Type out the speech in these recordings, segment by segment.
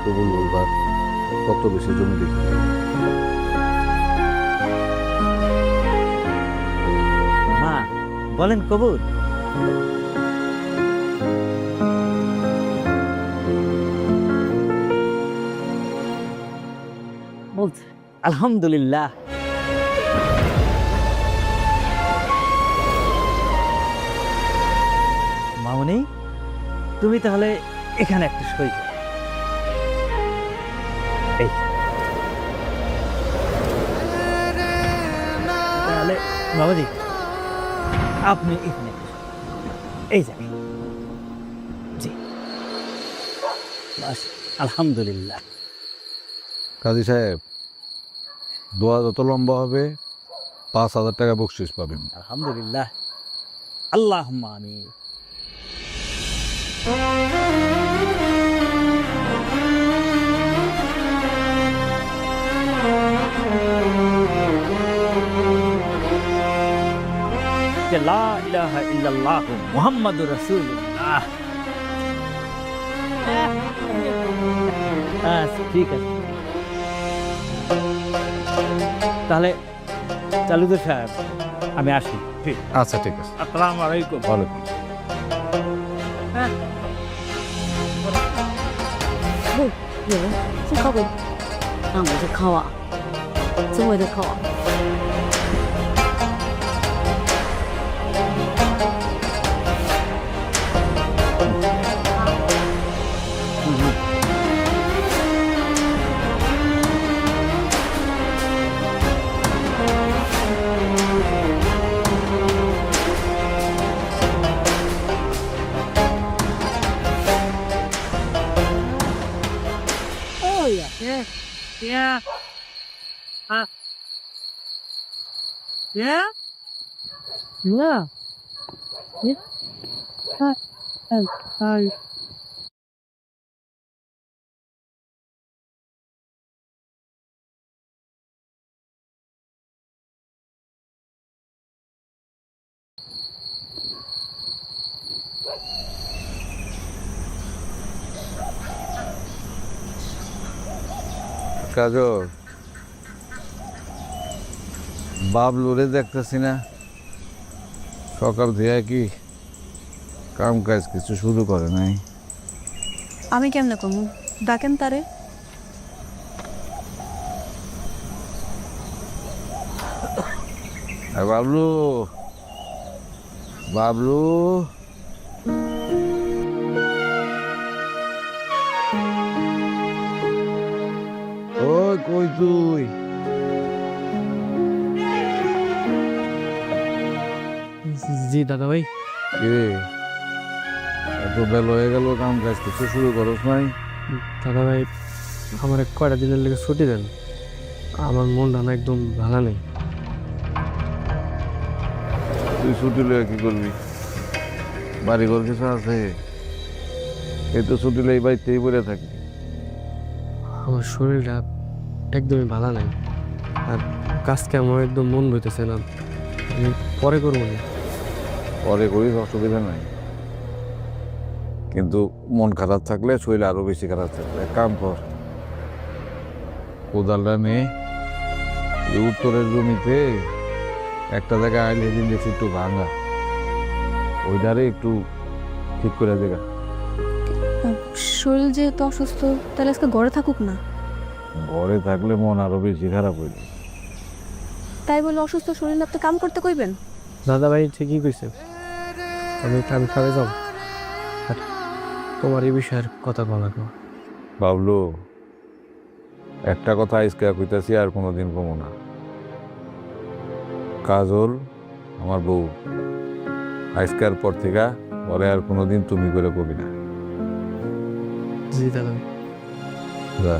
কবুল বলবার তত বেশি জমি দেখি। মা বলেন কবুল। বলছে আলহামদুলিল্লাহ। মামনি তুমি তাহলে এখানে একটা সই করো। এই তাহলে বাবাজি আপনি এখানে একটা সই করুন। এই যান। জি বাস আলহামদুলিল্লাহ। কাজী সাহেব, দোয়া যত লম্বা হবে 5,000 টাকা বকশিস পাবেন। আলহামদুলিল্লাহ। আল্লাহুম্মা আমিন। লা ইলাহা ইল্লাল্লাহ মুহাম্মাদুর রাসূলুল্লাহ। আচ্ছা ঠিক আছে। তাহলে চালুদার সাহেব আমি আসি। ঠিক। আচ্ছা ঠিক আছে। আসসালামু আলাইকুম। ওয়ালাইকুম।有这靠不？让我这靠啊，这我的靠啊。哎呀，爹，啊，爹，那，你，哎。কাজল, বাবলুরে দেখতেছি না, সকাল থেকে কি কাম কাজ কিছু শুরু করে নাই? আমি কেমনে কমু? ডাকেন তারে। বাবলু, বাবলু, ওই কই তুই? জি দাদা ভাই। কিরে, এত বেল হয়ে গেল, কাম কাজ কিছু শুরু করস নাই? দাদা ভাই আমার কয়টা দিনের লেগে ছুটি দেন, আমার মনটা না একদম ভালো নেই। তুই ছুটি লয়ে কি করবি? বাড়ি ঘর কিছু আছে? এই তো ছুটি লই বাড়িতেই পড়ে থাকবি। আমার শরীরটা একদমই ভালো নেই, আর কাজকে আমার একদম মন বইতেছে না। আমি পরে করবো না। পরে করিস, অসুবিধা নাই, কিন্তু মন খারাপ থাকলে শরীর আরো বেশি খারাপ থাকবে। এক কাম কর, কোদালটা নে, এই উত্তরের জমিতে একটা জায়গায় আইলে দিন দেখছি একটু ভাঙা, ওইটারে একটু ঠিক করে দেখা। শরীর যেহেতু অসুস্থ, তাহলে আজকে ঘরে থাকুক না। ঘরে থাকলে মন আরো বেশি খারাপ হইল। তাই বলে অসুস্থ শরীর আপনি কাম করতে কইবেন? দাদা ভাই ঠিকই কইছে, আমি কাম খাবে যাব, আর তোমার এই বিষয়ের কথা বলা গো। বাবলু, একটা কথা আজকে কইতাছি, আর কোনোদিন কমো না। কাজল আমার বউ, আজকের পর থেকে পরে আর কোনোদিন তুমি করে কবি না। জি দাদা ভাই। যা।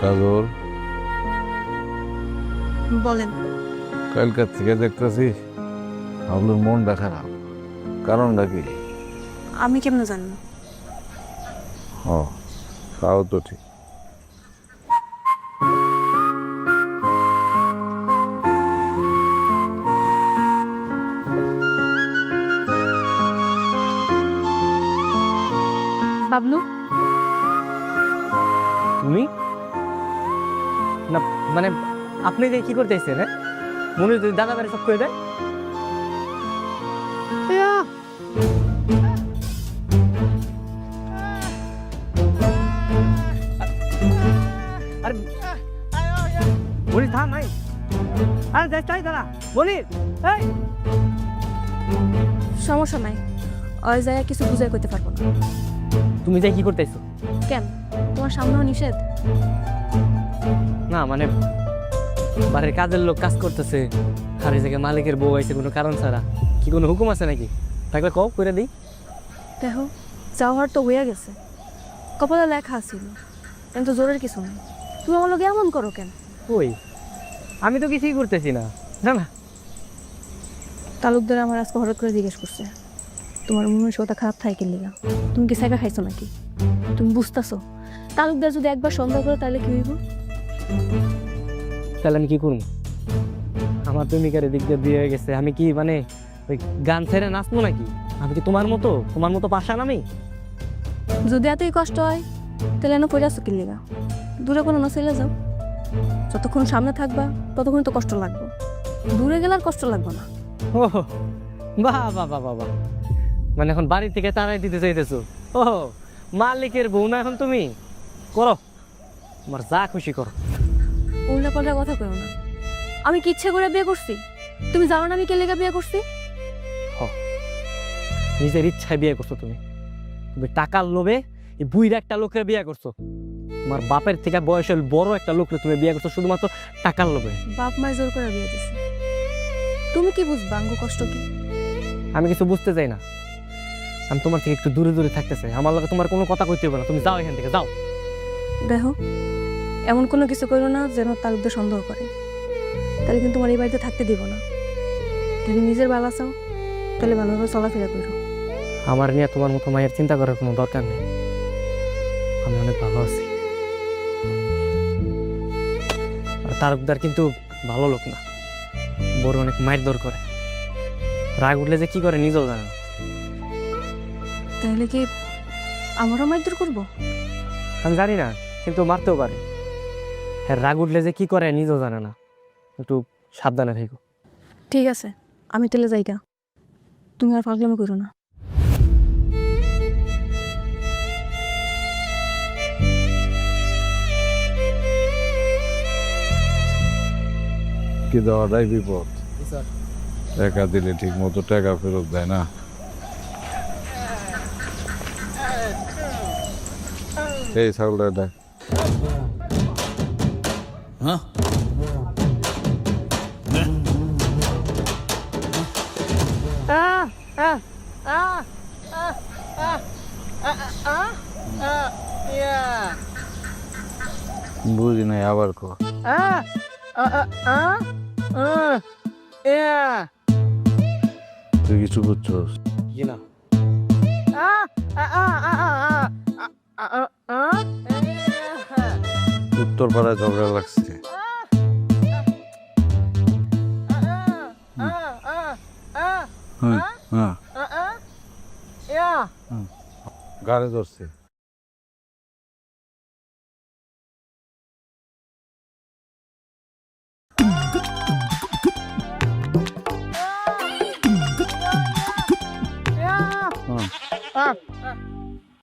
কাজল, বলেন। কালকার থেকে দেখতেছি বাবলুর মনটা খারাপ, কারণটা কি? আমি কেমনে জানবো? ও, তাও তো ঠিক। বাবলু, তুমি না মানে আপনি যে কি করতেছেন? হ্যাঁ, মনে হয় দাদা বাড়ি সব করে দেয়। আরে বলি থাম ভাই, আরে যাই তাই দাদা বলি এই সমস্যা নাই, ওই জায়গায় কিছু বুঝাই করতে পারবো না। তুমি যাই কি করতেছো? কেন, তোমার সামনেও নিষেধ? না মানে বাড়ির কাজের লোক কাজ করতেছে, আর এই জায়গায় মালিকের বউ আইছে কোনো কারণ ছাড়া, কি কোনো হুকুম আছে নাকি? থাকলে কও করে দিই। দেখো, যাওয়ার তো হইয়া গেছে, কপালে লেখা ছিল, কিন্তু জোরের কিছু নেই। তুমি আমার লোক এমন করো কেন? ওই আমি তো কিছুই করতেছি না। না না, তালুকদার আমার আজকে হঠাৎ করে জিজ্ঞেস করছে, তোমার মানসিকতা খারাপ থাকে লিগা, তুমি কি সেকা খাইছো নাকি? তুমি বুঝতেছো তালুকদার যদি একবার সন্দেহ করো তাহলে কি হইব? তাহলে আমি কি করবো? আমার প্রেমিকার দিক দিয়ে বিয়ে হয়ে গেছে, আমি কি মানে ওই গান ছেড়ে নাচবো নাকি? আমি কি তোমার মতো পাশান আমি? যদি এতই কষ্ট হয় তাহলে এনে পড়ে আসো কি লিগা? দূরে কোনো না চলে যাও, যতক্ষণ সামনে থাকবা ততক্ষণ তো কষ্ট লাগবে, দূরে গেলে আর কষ্ট লাগবে না। ও বাহ বাহ বাহ বাহ বাহ, মানে এখন বাড়ি থেকে তাড়াই দিতে চাইতেছো? ও মালিকের বউ না এখন তুমি? করো, তোমার যা খুশি করো। উল্টা পাল্টা কথা কেউ না, আমি কি ইচ্ছে করে বিয়ে করছি? তুমি জানো না আমি কে লেগে বিয়ে করছি? নিজের ইচ্ছায় বিয়ে করছো তুমি। তুমি টাকার লোভে এই বুইরা একটা লোকের বিয়ে করছো। তোমার বাপের থেকে বয়সের বড় একটা লোককে তুমি বিয়ে করছো শুধুমাত্র টাকার লোভে। বাপ মায় জোর করে বিয়ে দিছে, তুমি কি বুঝবা আঙ্গু কষ্ট কি? আমি কিছু বুঝতে চাই না, আমি তোমার থেকে একটু দূরে দূরে থাকতে চাই। আমার লগে তোমার কোনো কথা কইতে হবে না, তুমি যাও এখান থেকে যাও। দেখো, এমন কোনো কিছু করো না যেন তালুকদার সন্দেহ করে, তাহলে কিন্তু তোমার এই বাড়িতে থাকতে দিব না। যদি নিজের ভালো চাও তাহলে ভালোভাবে চলাফেরা করো। আমার নিয়ে তোমার মতো মায়ের চিন্তা করার কোনো দরকার নেই, আমি অনেক ভালো আছি। আর তালুকদার কিন্তু ভালো লোক না, বড় অনেক মায়ের দর করে, রাগ উঠলে যে কি করে নিজেও জানে না। তাহলে কি আমারও মারধর করবো? আমি জানি না, কিন্তু মারতেও পারে। হ্যাঁ, রাগ উঠলে যে কি করে নিজেও জানে না, একটু সাবধানে থেকো। ঠিক আছে, আমি তাহলে যাইগা, তুমি আর পাগলামি করো না। কি দেওয়াটাই বিপদ, টাকা দিলে ঠিক মতো টাকা ফেরত দেয় না। এই ছাগলটা দেখ। বুঝি নাই, আবার কো। তুই কিছু বুঝছস? কি না? উত্তর পাড়ায় ঝগড়া লাগছে। গাড়ি ধরছে।